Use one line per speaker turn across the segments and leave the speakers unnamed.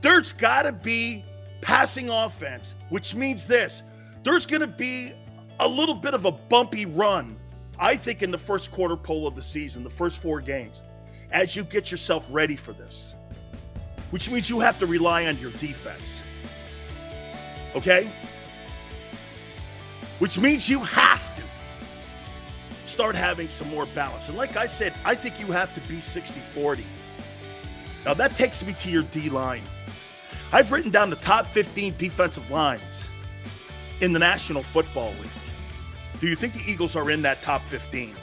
There's got to be passing offense, which means this. There's going to be a little bit of a bumpy run, I think, in the first quarter pole of the season, the first 4 games, as you get yourself ready for this, which means you have to rely on your defense. Okay? Which means you have to start having some more balance. And like I said, I think you have to be 60-40. Now, that takes me to your D-line. I've written down the top 15 defensive lines in the National Football League. Do you think the Eagles are in that top 15?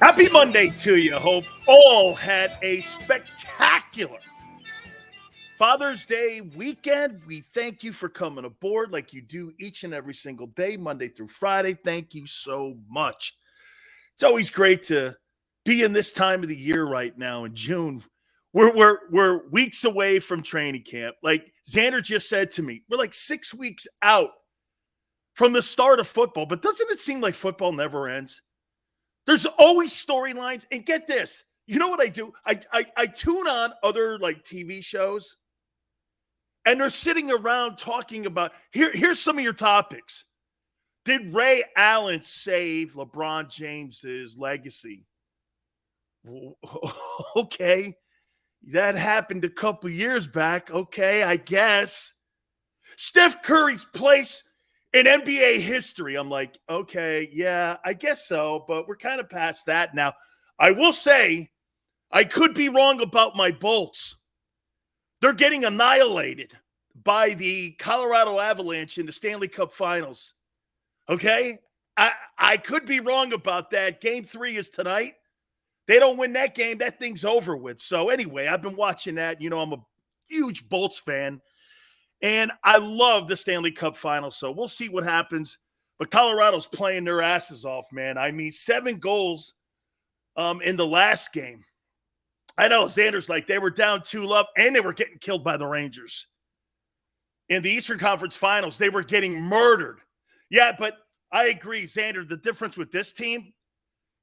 Happy Monday to you. Hope all had a spectacular Father's Day weekend. We thank you for coming aboard like you do each and every single day, Monday through Friday. Thank you so much. It's always great to be in this time of the year right now in June. We're weeks away from training camp. Like Xander just said to me, we're like 6 weeks out from the start of football. But doesn't it seem like football never ends? There's always storylines. And get this, you know what I do? I tune on other like TV shows, and they're sitting around talking about, here's some of your topics. Did Ray Allen save LeBron James's legacy? Okay. That happened a couple years back. Okay, I guess. Steph Curry's place in NBA history. I'm like, okay, yeah, I guess so, but we're kind of past that now. I will say, I could be wrong about my Bolts. They're getting annihilated by the Colorado Avalanche in the Stanley Cup Finals. Okay? I could be wrong about that. Game 3 is tonight. They don't win that game, that thing's over with. So anyway, I've been watching that. You know, I'm a huge Bolts fan, and I love the Stanley Cup Finals. So we'll see what happens. But Colorado's playing their asses off, man. I mean, 7 goals in the last game. I know Xander's like, they were down 2-0, and they were getting killed by the Rangers. In the Eastern Conference Finals, they were getting murdered. Yeah, but I agree, Xander, the difference with this team,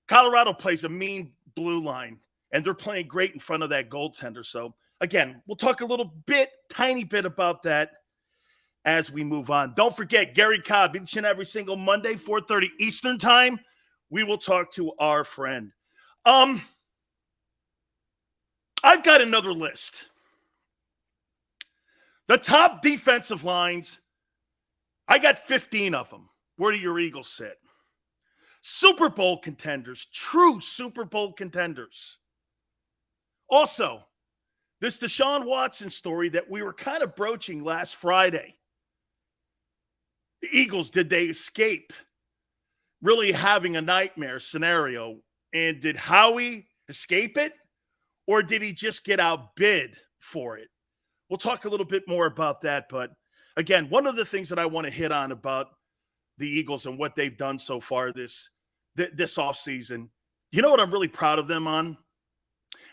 Colorado plays a mean blue line, and they're playing great in front of that goaltender. So, again, we'll talk a little bit, tiny bit about that as we move on. Don't forget, Gary Cobb, each and every single Monday, 4:30 Eastern time, we will talk to our friend. I've got another list. The top defensive lines, I got 15 of them. Where do your Eagles sit? Super Bowl contenders, true Super Bowl contenders. Also, this Deshaun Watson story that we were kind of broaching last Friday. The Eagles, did they escape really having a nightmare scenario? And did Howie escape it? Or did he just get outbid for it? We'll talk a little bit more about that. But again, one of the things that I want to hit on about the Eagles and what they've done so far this offseason, you know what I'm really proud of them on?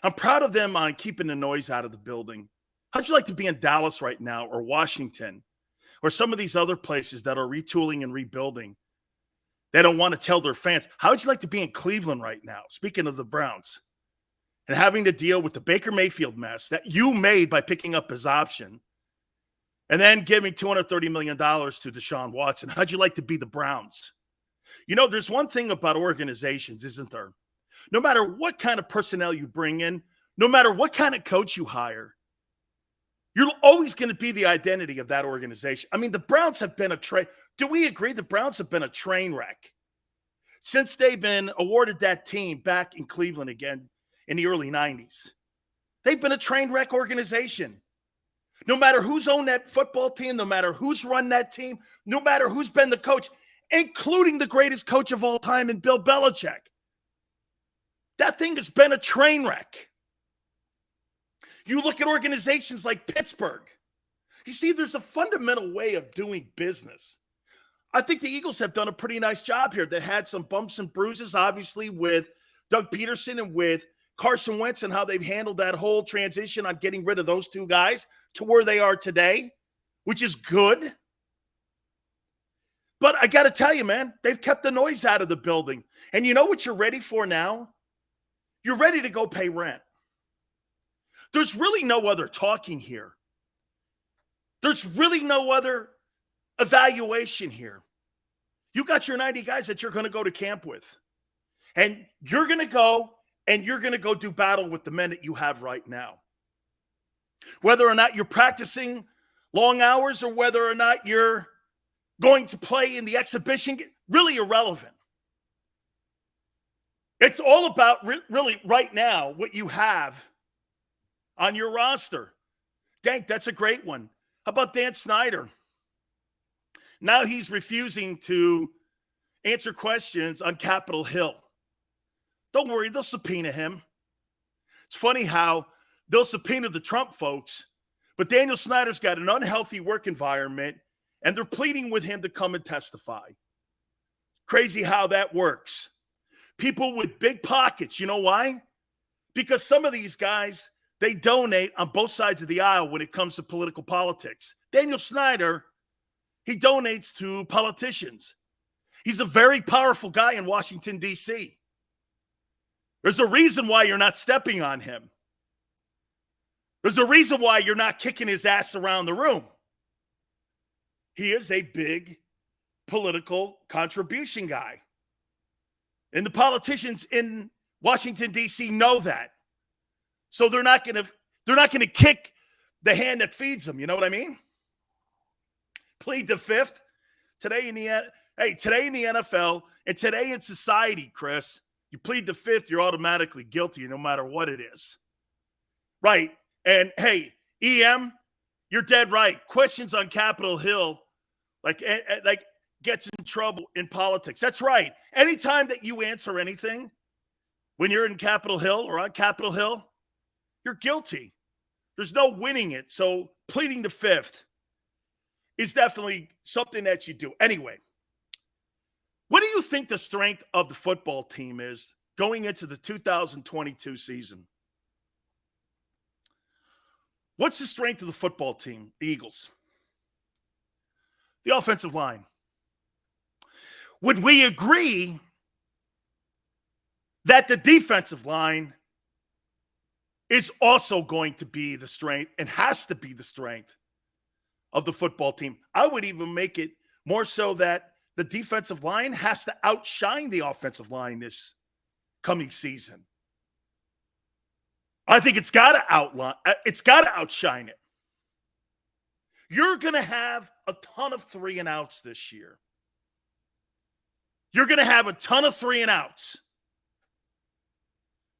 I'm proud of them on keeping the noise out of the building. How'd you like to be in Dallas right now, or Washington, or some of these other places that are retooling and rebuilding? They don't want to tell their fans. How would you like to be in Cleveland right now, speaking of the Browns, and having to deal with the Baker Mayfield mess that you made by picking up his option and then giving $230 million to Deshaun Watson? How'd you like to be the Browns? You know, there's one thing about organizations, isn't there? No matter what kind of personnel you bring in, no matter what kind of coach you hire, you're always going to be the identity of that organization. I mean, the Browns have been do we agree the Browns have been a train wreck since they've been awarded that team back in Cleveland again in the early 90s? They've been a train wreck organization. No matter who's owned that football team, no matter who's run that team, no matter who's been the coach, including the greatest coach of all time in Bill Belichick. That thing has been a train wreck. You look at organizations like Pittsburgh. You see, there's a fundamental way of doing business. I think the Eagles have done a pretty nice job here. They had some bumps and bruises, obviously, with Doug Peterson and with Carson Wentz, and how they've handled that whole transition on getting rid of those two guys to where they are today, which is good. But I got to tell you, man, they've kept the noise out of the building. And you know what you're ready for now? you're ready to go pay rent. There's really no other talking here. There's really no other evaluation here. You got your 90 guys that you're going to go to camp with. And you're going to go do battle with the men that you have right now. Whether or not you're practicing long hours or whether or not you're going to play in the exhibition, really irrelevant. It's all about really right now what you have on your roster. Dank, that's a great one. How about Dan Snyder? Now he's refusing to answer questions on Capitol Hill. Don't worry, they'll subpoena him. It's funny how they'll subpoena the Trump folks, but Daniel Snyder's got an unhealthy work environment, and they're pleading with him to come and testify. Crazy how that works. People with big pockets, you know why? Because some of these guys, they donate on both sides of the aisle when it comes to political politics. Daniel Snyder, he donates to politicians. He's a very powerful guy in Washington, D.C. There's a reason why you're not stepping on him. There's a reason why you're not kicking his ass around the room. He is a big political contribution guy. And the politicians in Washington, D.C. know that. So they're not going to kick the hand that feeds them. You know what I mean? Plead the fifth. Today in the NFL and today in society, Chris, you plead the fifth, you're automatically guilty no matter what it is. Right. And hey, EM, you're dead right. Questions on Capitol Hill like gets in trouble in politics. That's right. Anytime that you answer anything when you're in Capitol Hill or on Capitol Hill, you're guilty. There's no winning it. So pleading the fifth is definitely something that you do. Anyway, what do you think the strength of the football team is going into the 2022 season? What's the strength of the football team, the Eagles? The offensive line. Would we agree that the defensive line is also going to be the strength and has to be the strength of the football team? I would even make it more so that the defensive line has to outshine the offensive line this coming season. I think it's got to outshine it. You're going to have a ton of 3-and-outs this year. You're going to have a ton of 3-and-outs.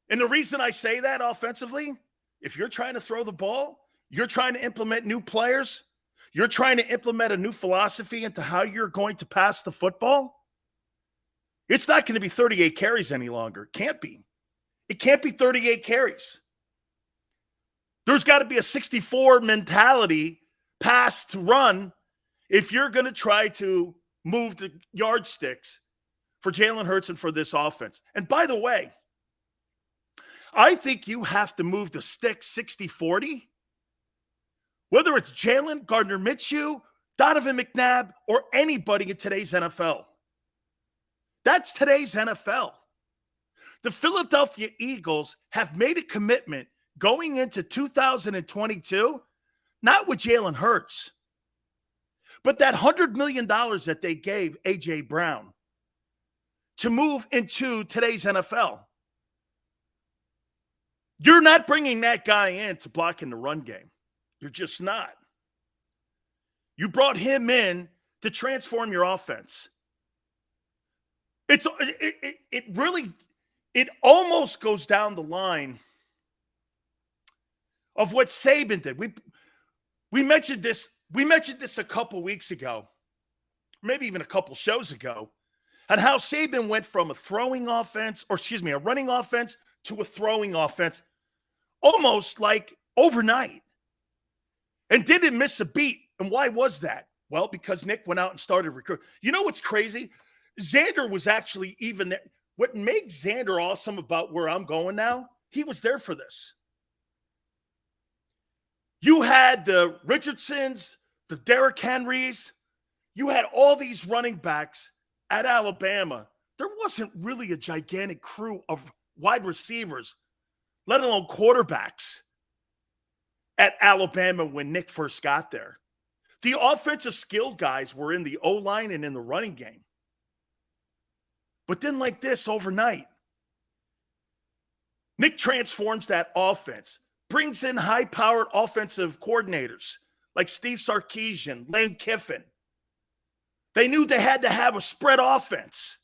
And the reason I say that offensively, if you're trying to throw the ball, you're trying to implement new players, you're trying to implement a new philosophy into how you're going to pass the football, it's not going to be 38 carries any longer. It can't be. It can't be 38 carries. There's got to be a 64 mentality pass to run if you're going to try to move the yardsticks for Jalen Hurts and for this offense. And by the way, I think you have to move the stick 60-40. Whether it's Jalen, Gardner Minshew, Donovan McNabb, or anybody in today's NFL. That's today's NFL. The Philadelphia Eagles have made a commitment going into 2022, not with Jalen Hurts, but that $100 million that they gave A.J. Brown to move into today's NFL. You're not bringing that guy in to block in the run game. You're just not. You brought him in to transform your offense. It almost goes down the line of what Saban did. We mentioned this a couple weeks ago, maybe even a couple shows ago, on how Saban went from a running offense to a throwing offense almost like overnight. And didn't miss a beat. And why was that? Well, because Nick went out and started recruiting. You know what's crazy? Xander was actually even there. What makes Xander awesome about where I'm going now, he was there for this. You had the Richardsons, the Derrick Henrys. You had all these running backs at Alabama. There wasn't really a gigantic crew of wide receivers, let alone quarterbacks, at Alabama when Nick first got there. The offensive skill guys were in the O-line and in the running game. But then like this overnight, Nick transforms that offense, brings in high-powered offensive coordinators like Steve Sarkisian, Lane Kiffin. They knew they had to have a spread offense.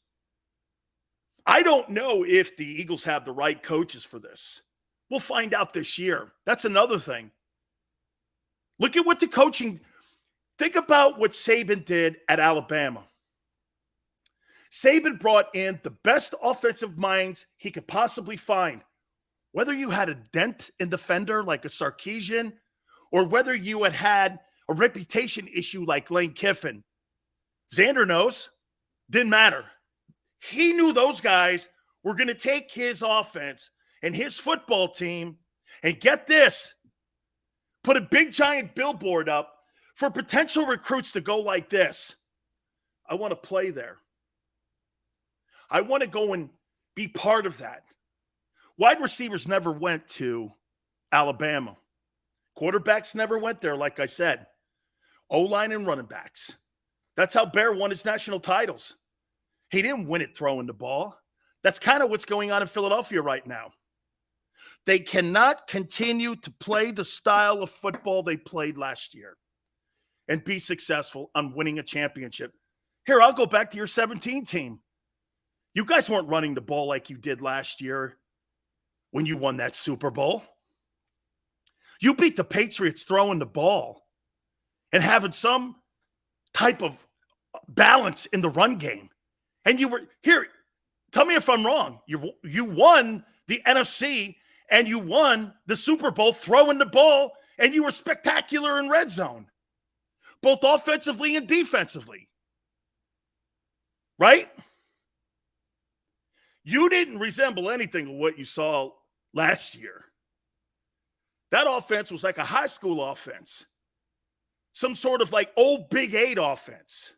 I don't know if the Eagles have the right coaches for this. We'll find out this year. That's another thing. Look at what the coaching – think about what Saban did at Alabama. Saban brought in the best offensive minds he could possibly find. Whether you had a dent in the fender like a Sarkisian or whether you had a reputation issue like Lane Kiffin, Xander knows. Didn't matter. He knew those guys were going to take his offense and his football team and get this, put a big giant billboard up for potential recruits to go like this. I want to play there. I want to go and be part of that. Wide receivers never went to Alabama. Quarterbacks never went there, like I said. O-line and running backs. That's how Bear won his national titles. He didn't win it throwing the ball. That's kind of what's going on in Philadelphia right now. They cannot continue to play the style of football they played last year and be successful on winning a championship. Here, I'll go back to your 17 team. You guys weren't running the ball like you did last year when you won that Super Bowl. You beat the Patriots throwing the ball and having some type of balance in the run game. And you were here. Tell me if I'm wrong. You won the NFC and you won the Super Bowl throwing the ball, and you were spectacular in red zone, both offensively and defensively. Right? You didn't resemble anything of what you saw last year. That offense was like a high school offense. Some sort of like old Big 8 offense.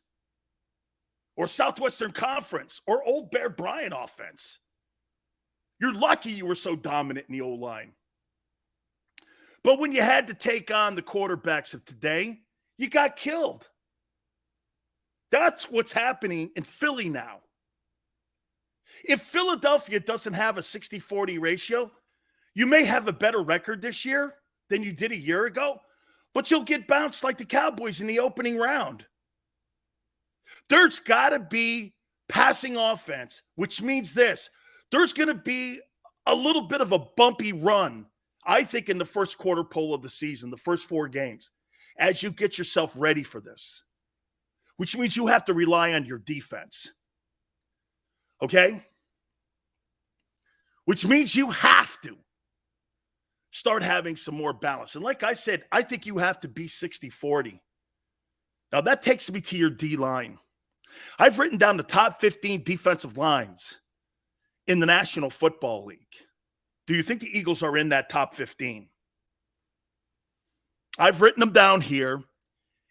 Or Southwestern Conference. Or old Bear Bryant offense. You're lucky you were so dominant in the O-line. But when you had to take on the quarterbacks of today, you got killed. That's what's happening in Philly now. If Philadelphia doesn't have a 60-40 ratio, you may have a better record this year than you did a year ago, but you'll get bounced like the Cowboys in the opening round. There's got to be passing offense, which means this. There's going to be a little bit of a bumpy run, I think, in the first quarter pole of the season, the first 4 games, as you get yourself ready for this, which means you have to rely on your defense. Okay? Which means you have to start having some more balance. And like I said, I think you have to be 60-40. Now, that takes me to your D-line. I've written down the top 15 defensive lines in the National Football League. Do you think the Eagles are in that top 15? I've written them down here,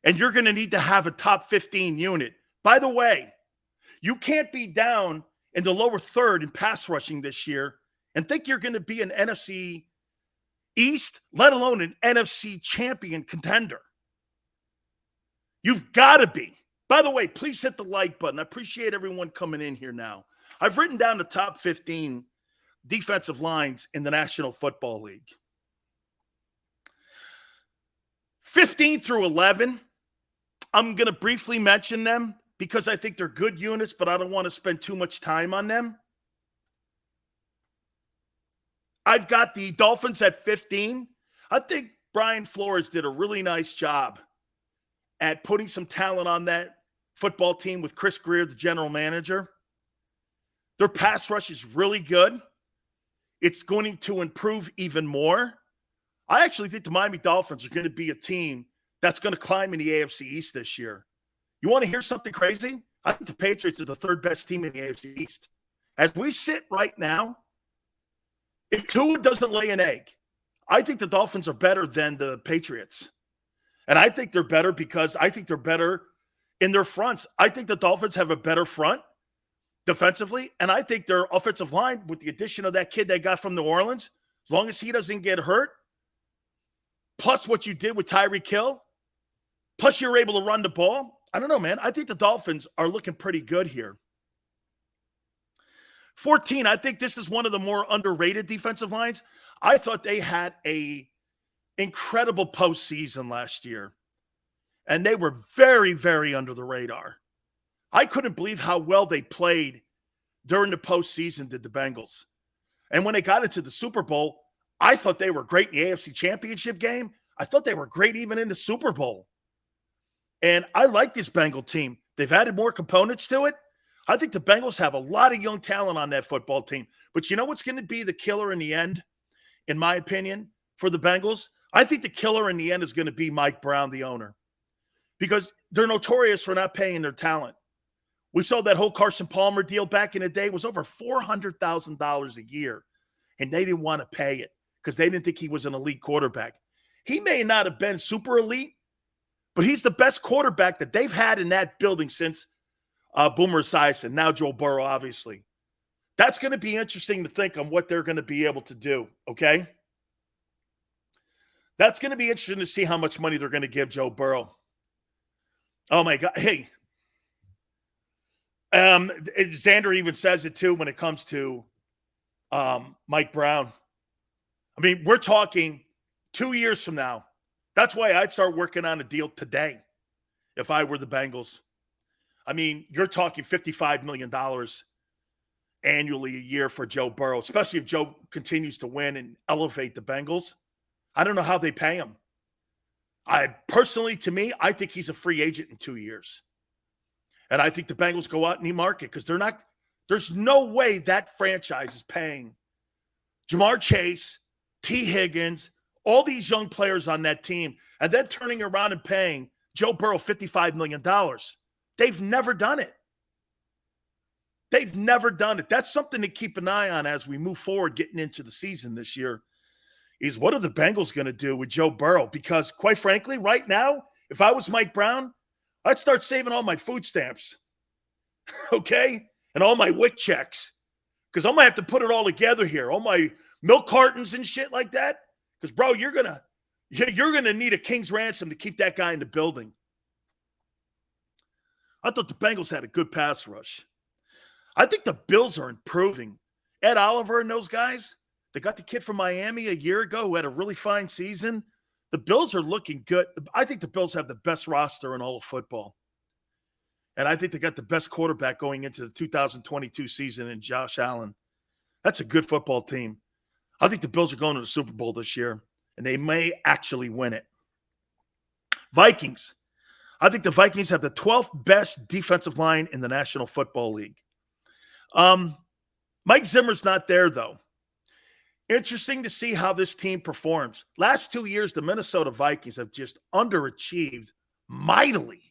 and you're going to need to have a top 15 unit. By the way, you can't be down in the lower third in pass rushing this year and think you're going to be an NFC East, let alone an NFC champion contender. You've got to be. By the way, please hit the like button. I appreciate everyone coming in here now. I've written down the top 15 defensive lines in the National Football League. 15 through 11, I'm going to briefly mention them because I think they're good units, but I don't want to spend too much time on them. I've got the Dolphins at 15. I think Brian Flores did a really nice job at putting some talent on that football team with Chris Greer, the general manager. Their pass rush is really good. It's going to improve even more. I actually think the Miami Dolphins are going to be a team that's going to climb in the AFC East this year. You want to hear something crazy? I think the Patriots are the third best team in the AFC East. As we sit right now, if Tua doesn't lay an egg, I think the Dolphins are better than the Patriots. And I think they're better because I think they're better in their fronts. I think the Dolphins have a better front defensively. And I think their offensive line, with the addition of that kid they got from New Orleans, as long as he doesn't get hurt, plus what you did with Tyreek Hill, plus you're able to run the ball. I don't know, man. I think the Dolphins are looking pretty good here. 14, I think this is one of the more underrated defensive lines. I thought they had a incredible postseason last year, and they were very, very under the radar. I couldn't believe how well they played during the postseason, did the Bengals. And when they got into the Super Bowl, I thought they were great in the AFC Championship game. I thought they were great even in the Super Bowl. And I like this Bengal team. They've added more components to it. I think the Bengals have a lot of young talent on that football team. But you know what's going to be the killer in the end, in my opinion, for the Bengals? I think the killer in the end is going to be Mike Brown, the owner, because they're notorious for not paying their talent. We saw that whole Carson Palmer deal back in the day. It was over $400,000 a year, and they didn't want to pay it because they didn't think he was an elite quarterback. He may not have been super elite, but he's the best quarterback that they've had in that building since Boomer Esiason, now Joe Burrow, obviously. That's going to be interesting to think on what they're going to be able to do, okay? That's going to be interesting to see how much money they're going to give Joe Burrow. Oh, my God. Hey, Xander even says it, too, when it comes to Mike Brown. I mean, we're talking 2 years from now. That's why I'd start working on a deal today if I were the Bengals. I mean, you're talking $55 million annually a year for Joe Burrow, especially if Joe continues to win and elevate the Bengals. I don't know how they pay him. To me, I think he's a free agent in 2 years. And I think the Bengals go out and market because there's no way that franchise is paying Jamar Chase, T. Higgins, all these young players on that team, and then turning around and paying Joe Burrow $55 million. They've never done it. They've never done it. That's something to keep an eye on as we move forward getting into the season this year, is what are the Bengals going to do with Joe Burrow? Because quite frankly, right now, if I was Mike Brown, I'd start saving all my food stamps, okay, and all my WIC checks, because I'm going to have to put it all together here, all my milk cartons and shit like that. Because, bro, you're gonna need a king's ransom to keep that guy in the building. I thought the Bengals had a good pass rush. I think the Bills are improving. Ed Oliver and those guys, they got the kid from Miami a year ago who had a really fine season. The Bills are looking good. I think the Bills have the best roster in all of football. And I think they got the best quarterback going into the 2022 season in Josh Allen. That's a good football team. I think the Bills are going to the Super Bowl this year, and they may actually win it. Vikings. I think the Vikings have the 12th best defensive line in the National Football League. Mike Zimmer's not there, though. Interesting to see how this team performs. Last 2 years, the Minnesota Vikings have just underachieved mightily,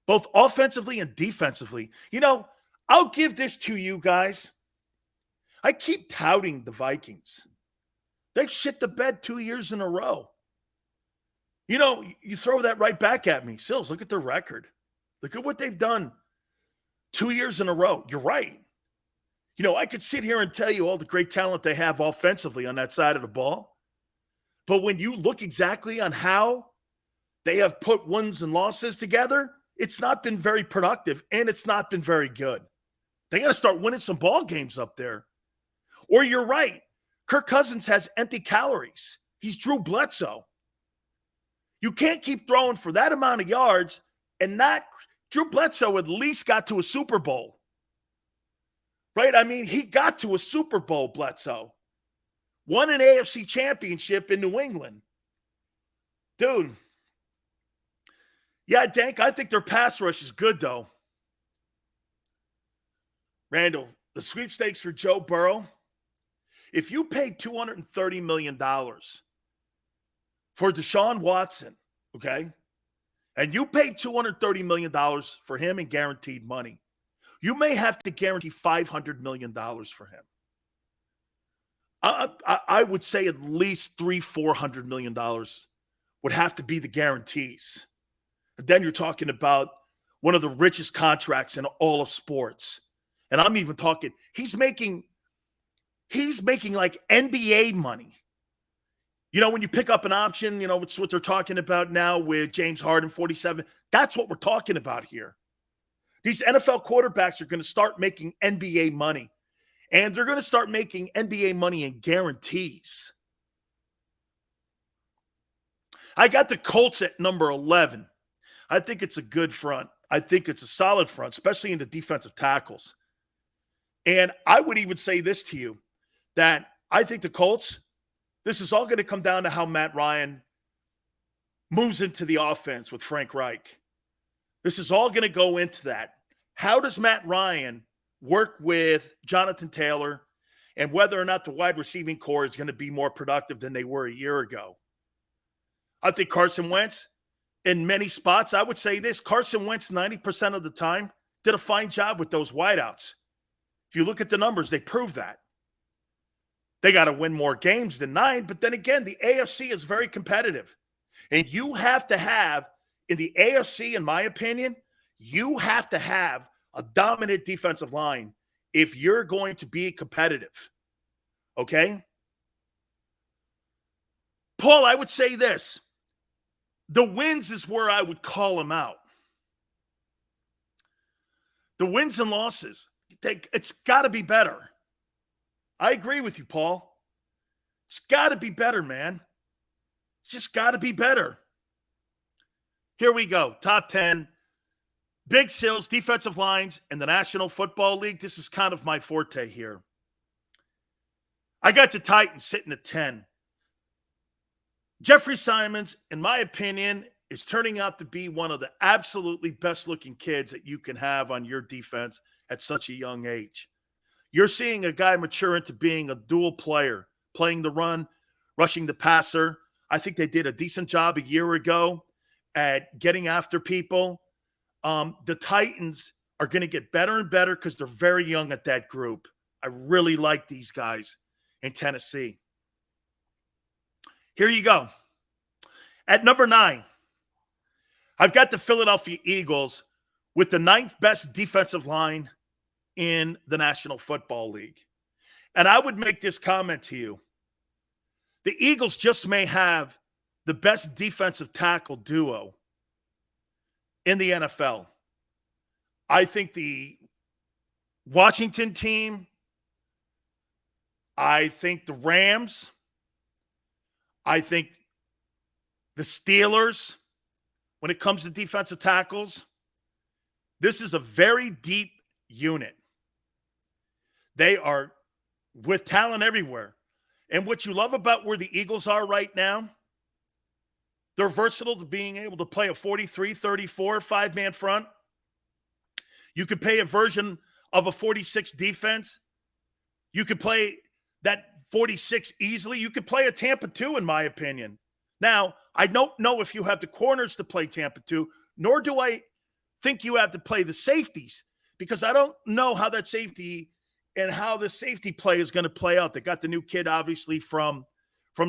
both offensively and defensively. You know, I'll give this to you guys. I keep touting the Vikings. They've shit the bed 2 years in a row. You know, you throw that right back at me. Silz, look at their record. Look at what they've done 2 years in a row. You're right. You know, I could sit here and tell you all the great talent they have offensively on that side of the ball. But when you look exactly on how they have put wins and losses together, it's not been very productive, and it's not been very good. They got to start winning some ball games up there. Or you're right. Kirk Cousins has empty calories. He's Drew Bledsoe. You can't keep throwing for that amount of yards and not – Drew Bledsoe at least got to a Super Bowl. Right? I mean, he got to a Super Bowl, Bledsoe. Won an AFC championship in New England. Dude. Yeah, Dank, I think their pass rush is good, though. Randall, the sweepstakes for Joe Burrow – if you paid $230 million for Deshaun Watson, okay, and you paid $230 million for him in guaranteed money, you may have to guarantee $500 million for him. I would say at least $400 million would have to be the guarantees. And then you're talking about one of the richest contracts in all of sports. And I'm even talking, he's making like NBA money. You know, when you pick up an option, you know, it's what they're talking about now with James Harden, 47. That's what we're talking about here. These NFL quarterbacks are going to start making NBA money. And they're going to start making NBA money in guarantees. I got the Colts at number 11. I think it's a good front. I think it's a solid front, especially in the defensive tackles. And I would even say this to you, that I think the Colts, this is all going to come down to how Matt Ryan moves into the offense with Frank Reich. This is all going to go into that. How does Matt Ryan work with Jonathan Taylor, and whether or not the wide receiving core is going to be more productive than they were a year ago? I think Carson Wentz, in many spots, I would say this, Carson Wentz 90% of the time did a fine job with those wideouts. If you look at the numbers, they prove that. They got to win more games than 9, but then again, the AFC is very competitive. And you have to have, in the AFC, in my opinion, you have to have a dominant defensive line if you're going to be competitive. Okay? Paul, I would say this. The wins is where I would call them out. The wins and losses, it's got to be better. I agree with you, Paul. It's got to be better, man. It's just got to be better. Here we go. Top 10. Big Silz, defensive lines, in the National Football League. This is kind of my forte here. I got the Titans sitting at 10. Jeffrey Simons, in my opinion, is turning out to be one of the absolutely best-looking kids that you can have on your defense at such a young age. You're seeing a guy mature into being a dual player, playing the run, rushing the passer. I think they did a decent job a year ago at getting after people. The Titans are going to get better and better because they're very young at that group. I really like these guys in Tennessee. Here you go. At number 9, I've got the Philadelphia Eagles with the 9th best defensive line in the National Football League. And I would make this comment to you. The Eagles just may have the best defensive tackle duo in the NFL. I think the Washington team, I think the Rams, I think the Steelers, when it comes to defensive tackles, this is a very deep unit. They are with talent everywhere. And what you love about where the Eagles are right now, they're versatile to being able to play a 43, 34, 5-man front. You could play a version of a 46 defense. You could play that 46 easily. You could play a Tampa 2, in my opinion. Now, I don't know if you have the corners to play Tampa 2, nor do I think you have to play the safeties, because I don't know how that safety and how the safety play is going to play out. They got the new kid, obviously, from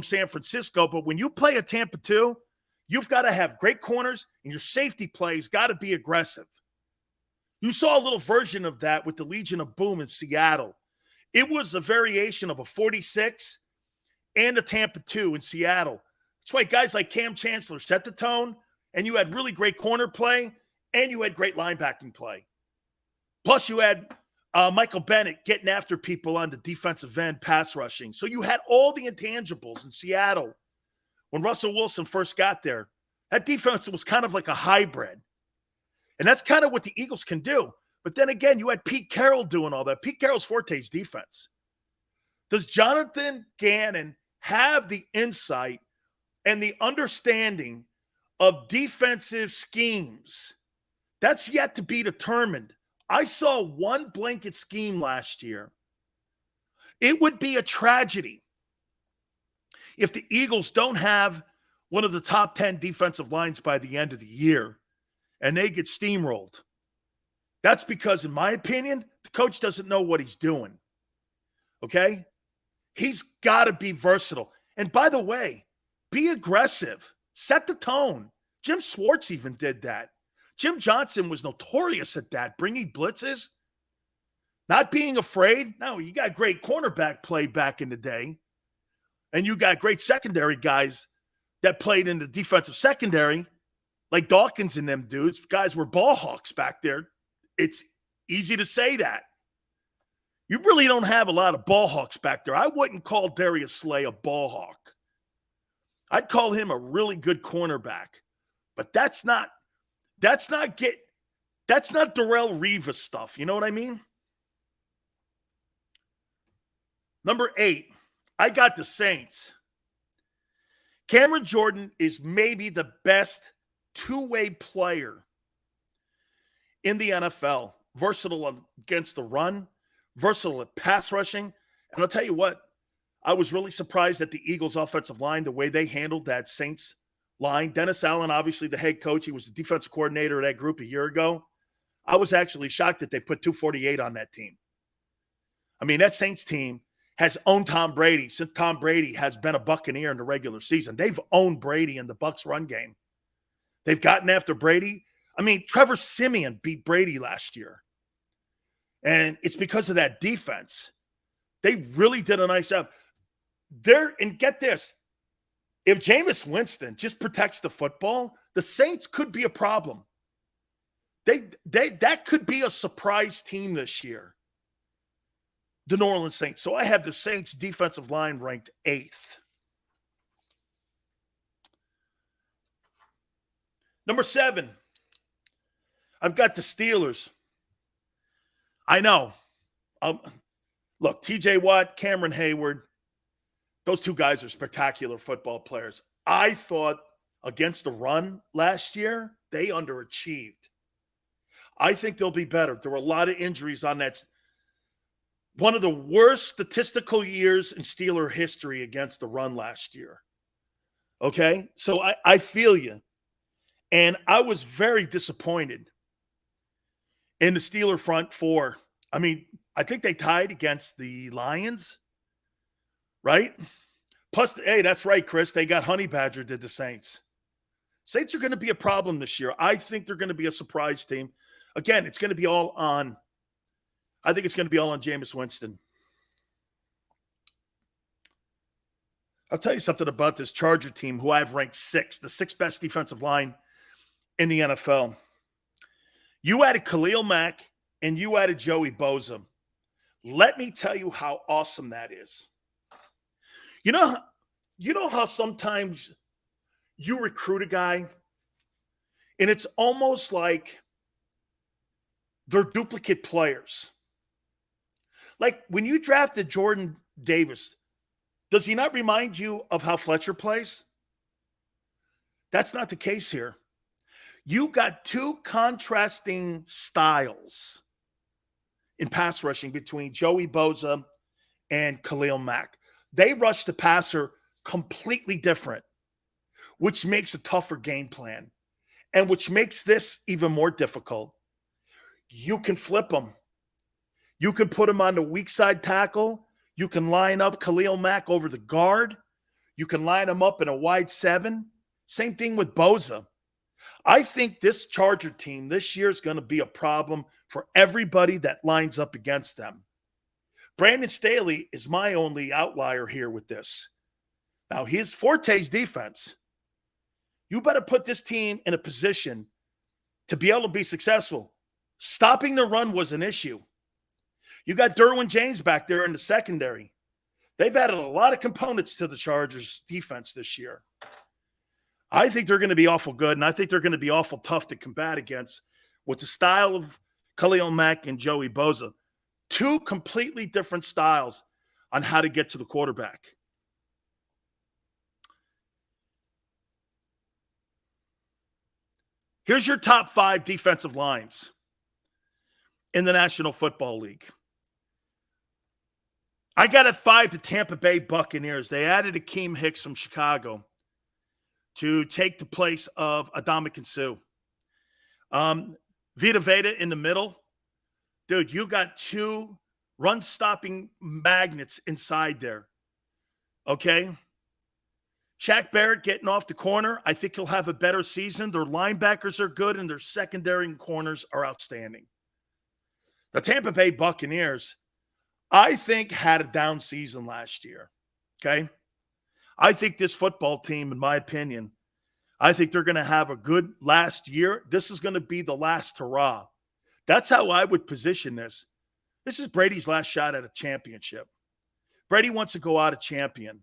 San Francisco. But when you play a Tampa 2, you've got to have great corners, and your safety plays got to be aggressive. You saw a little version of that with the Legion of Boom in Seattle. It was a variation of a 46 and a Tampa 2 in Seattle. That's why guys like Cam Chancellor set the tone, and you had really great corner play, and you had great linebacking play. Plus, you had Michael Bennett getting after people on the defensive end, pass rushing. So you had all the intangibles in Seattle when Russell Wilson first got there. That defense was kind of like a hybrid. And that's kind of what the Eagles can do. But then again, you had Pete Carroll doing all that. Pete Carroll's forte is defense. Does Jonathan Gannon have the insight and the understanding of defensive schemes? That's yet to be determined. I saw one blanket scheme last year. It would be a tragedy if the Eagles don't have one of the top 10 defensive lines by the end of the year and they get steamrolled. That's because, in my opinion, the coach doesn't know what he's doing. Okay? He's got to be versatile. And by the way, be aggressive. Set the tone. Jim Schwartz even did that. Jim Johnson was notorious at that, bringing blitzes. Not being afraid. No, you got great cornerback play back in the day. And you got great secondary guys that played in the defensive secondary, like Dawkins and them dudes. Guys were ball hawks back there. It's easy to say that. You really don't have a lot of ball hawks back there. I wouldn't call Darius Slay a ball hawk. I'd call him a really good cornerback. But that's not Darrelle Revis stuff. You know what I mean? Number 8, I got the Saints. Cameron Jordan is maybe the best two-way player in the NFL. Versatile against the run, versatile at pass rushing. And I'll tell you what, I was really surprised at the Eagles' offensive line, the way they handled that Saints line. Dennis Allen, obviously the head coach, he was the defensive coordinator of that group a year ago. I was actually shocked that they put 248 on that team. I mean, that Saints team has owned Tom Brady since Tom Brady has been a Buccaneer in the regular season. They've owned Brady in the Bucs run game. They've gotten after Brady. I mean, Trevor Siemian beat Brady last year. And it's because of that defense. They really did a nice job. And get this, if Jameis Winston just protects the football, the Saints could be a problem. That could be a surprise team this year. The New Orleans Saints. So I have the Saints defensive line ranked 8th. Number 7, I've got the Steelers. I know. Look, TJ Watt, Cameron Hayward, those two guys are spectacular football players. I thought against the run last year, they underachieved. I think they'll be better. There were a lot of injuries on that. One of the worst statistical years in Steeler history against the run last year. Okay? So I feel you. And I was very disappointed in the Steeler front four. I mean, I think they tied against the Lions, right? Plus, hey, that's right, Chris. They got Honey Badger, did the Saints. Saints are going to be a problem this year. I think they're going to be a surprise team. Again, it's going to be all on I think it's going to be all on Jameis Winston. I'll tell you something about this Charger team, who I've ranked 6th, the 6th best defensive line in the NFL. You added Khalil Mack and you added Joey Bosa. Let me tell you how awesome that is. You know how sometimes you recruit a guy and it's almost like they're duplicate players. Like when you drafted Jordan Davis, does he not remind you of how Fletcher plays? That's not the case here. You got two contrasting styles in pass rushing between Joey Bosa and Khalil Mack. They rush the passer completely different, which makes a tougher game plan and which makes this even more difficult. You can flip them. You can put him on the weak side tackle. You can line up Khalil Mack over the guard. You can line him up in a wide 7. Same thing with Bosa. I think this Charger team this year is going to be a problem for everybody that lines up against them. Brandon Staley is my only outlier here with this. Now, his forte is defense. You better put this team in a position to be able to be successful. Stopping the run was an issue. You got Derwin James back there in the secondary. They've added a lot of components to the Chargers' defense this year. I think they're going to be awful good, and I think they're going to be awful tough to combat against with the style of Khalil Mack and Joey Bosa. Two completely different styles on how to get to the quarterback. Here's your top 5 defensive lines in the National Football League. I got at 5 the Tampa Bay Buccaneers. They added Akeem Hicks from Chicago to take the place of Ndamukong Suh. Vita Veda in the middle. Dude, you got 2 run-stopping magnets inside there. Okay? Shaq Barrett getting off the corner. I think he'll have a better season. Their linebackers are good, and their secondary and corners are outstanding. The Tampa Bay Buccaneers, I think, had a down season last year. Okay. I think this football team, in my opinion, I think they're going to have a good last year. This is going to be the last hurrah. That's how I would position this. This is Brady's last shot at a championship. Brady wants to go out a champion.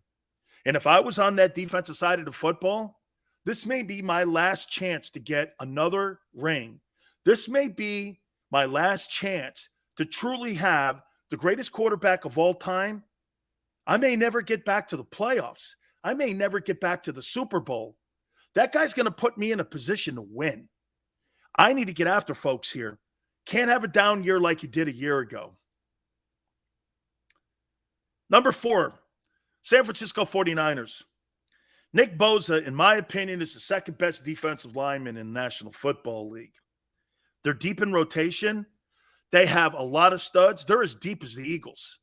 And if I was on that defensive side of the football, this may be my last chance to get another ring. This may be my last chance to truly have the greatest quarterback of all time. I may never get back to the playoffs. I may never get back to the Super Bowl. That guy's going to put me in a position to win. I need to get after folks here. Can't have a down year like you did a year ago. Number 4, San Francisco 49ers. Nick Bosa, in my opinion, is the second best defensive lineman in the National Football League. They're deep in rotation. They have a lot of studs. They're as deep as the Eagles.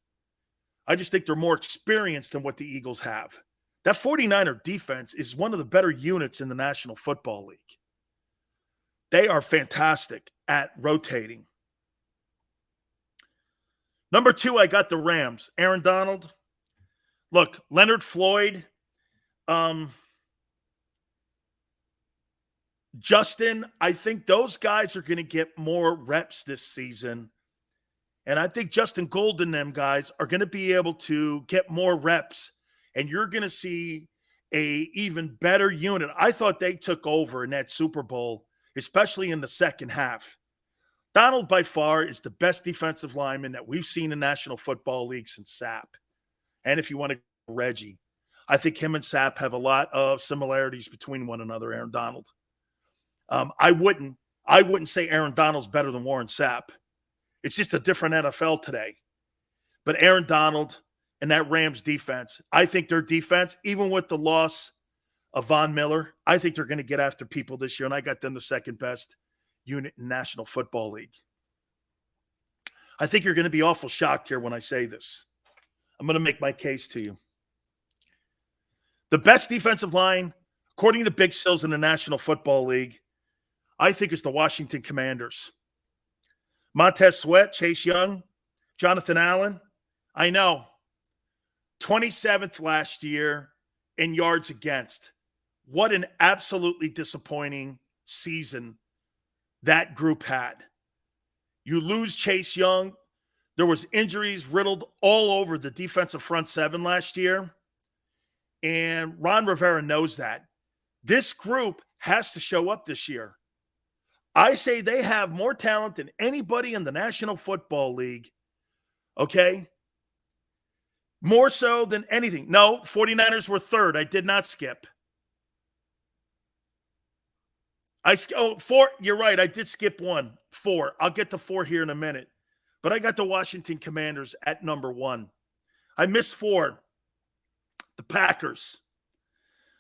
I just think they're more experienced than what the Eagles have. That 49er defense is one of the better units in the National Football League. They are fantastic at rotating. Number 2, I got the Rams. Aaron Donald. Look, Leonard Floyd. Justin, I think those guys are going to get more reps this season. And I think Justin Gold and them guys are going to be able to get more reps. And you're going to see a even better unit. I thought they took over in that Super Bowl, especially in the second half. Donald, by far, is the best defensive lineman that we've seen in National Football League since Sapp. And if you want to go Reggie, I think him and Sapp have a lot of similarities between one another, Aaron Donald. I wouldn't say Aaron Donald's better than Warren Sapp. It's just a different NFL today. But Aaron Donald and that Rams defense, I think their defense, even with the loss of Von Miller, I think they're going to get after people this year, and I got them the second best unit in National Football League. I think you're going to be awful shocked here when I say this. I'm going to make my case to you. The best defensive line, according to Big Silz in the National Football League, I think is the Washington Commanders. Montez Sweat, Chase Young, Jonathan Allen. I know. 27th last year in yards against. What an absolutely disappointing season that group had. You lose Chase Young. There was injuries riddled all over the defensive front seven last year. And Ron Rivera knows that. This group has to show up this year. I say they have more talent than anybody in the National Football League. Okay? More so than anything. No, 49ers were third. I did not skip. Four. You're right. I did skip one. 4. I'll get to 4 here in a minute. But I got the Washington Commanders at number 1. I missed 4. The Packers.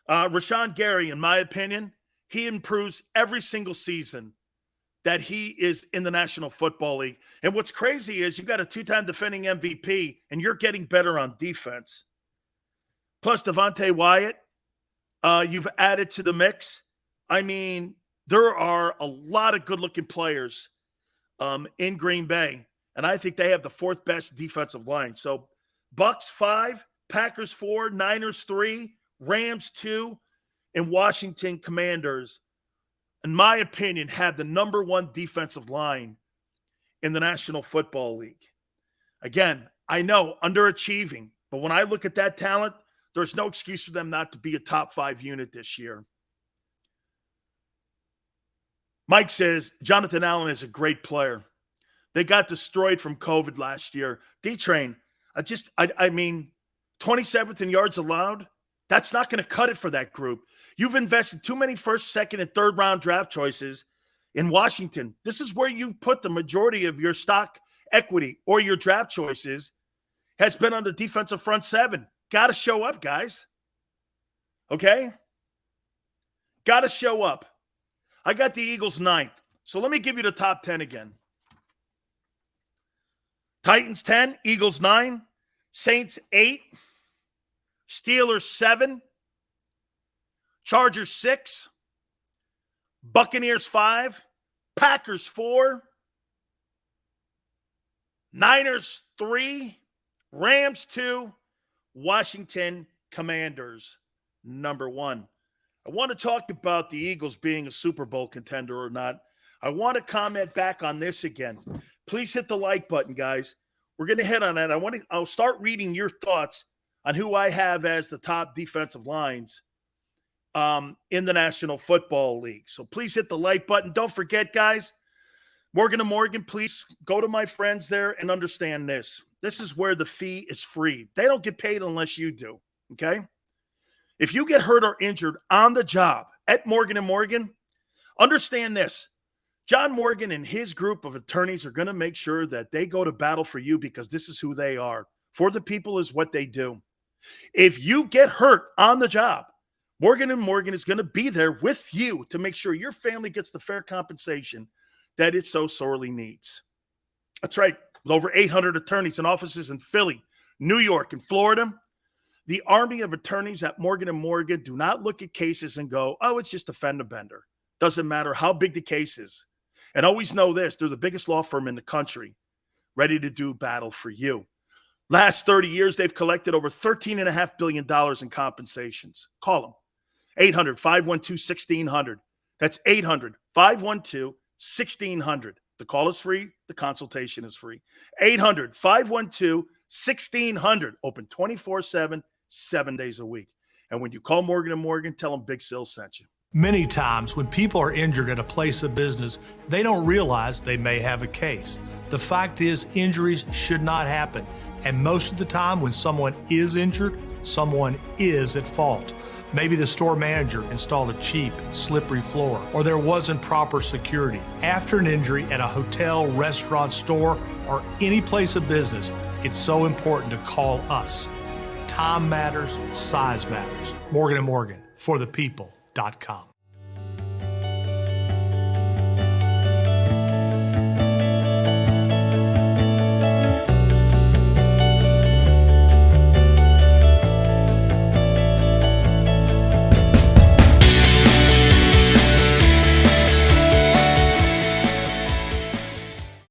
Rashawn Gary, in my opinion, he improves every single season that he is in the National Football League. And what's crazy is you got a 2-time defending MVP, and you're getting better on defense. Plus Devontae Wyatt, you've added to the mix. I mean, there are a lot of good-looking players in Green Bay, and I think they have the 4th best defensive line. So Bucks 5, Packers 4, Niners 3, Rams 2, and Washington Commanders, in my opinion, have the number 1 defensive line in the National Football League. Again, I know, underachieving, but when I look at that talent, there's no excuse for them not to be a top 5 unit this year. Mike says, Jonathan Allen is a great player. They got destroyed from COVID last year. D-Train, I mean, 27th in yards allowed, that's not going to cut it for that group. You've invested too many first, second, and third round draft choices in Washington. This is where you've put the majority of your stock equity or your draft choices has been on the defensive front 7. Got to show up, guys. Okay? Got to show up. I got the Eagles 9th. So let me give you the top 10 again. Titans 10, Eagles 9, Saints 8, Steelers 7, Chargers 6, Buccaneers 5, Packers 4, Niners 3, Rams 2, Washington Commanders number 1. I want to talk about the Eagles being a Super Bowl contender or not. I want to comment back on this again. Please hit the like button, guys. We're going to hit on that. I'll start reading your thoughts on who I have as the top defensive lines in the National Football League. So please hit the like button. Don't forget, guys, Morgan & Morgan, please go to my friends there and understand this. This is where the fee is free. They don't get paid unless you do, okay? If you get hurt or injured on the job at Morgan & Morgan, understand this. John Morgan and his group of attorneys are going to make sure that they go to battle for you because this is who they are. For the people is what they do. If you get hurt on the job, Morgan & Morgan is going to be there with you to make sure your family gets the fair compensation that it so sorely needs. That's right. With over 800 attorneys and offices in Philly, New York, and Florida, the army of attorneys at Morgan & Morgan do not look at cases and go, oh, it's just a fender bender. Doesn't matter how big the case is. And always know this, they're the biggest law firm in the country, ready to do battle for you. Last 30 years, they've collected over $13.5 billion in compensations. Call them. 800-512-1600. That's 800-512-1600. The call is free. The consultation is free. 800-512-1600. Open 24/7, 7 days a week. And when you call Morgan & Morgan, tell them Big Silz sent you.
Many times when people are injured at a place of business, they don't realize they may have a case. The fact is, injuries should not happen. And most of the time when someone is injured, someone is at fault. Maybe the store manager installed a cheap, slippery floor, or there wasn't proper security. After an injury at a hotel, restaurant, store, or any place of business, it's so important to call us. Time matters, size matters. Morgan & Morgan, for the people.com.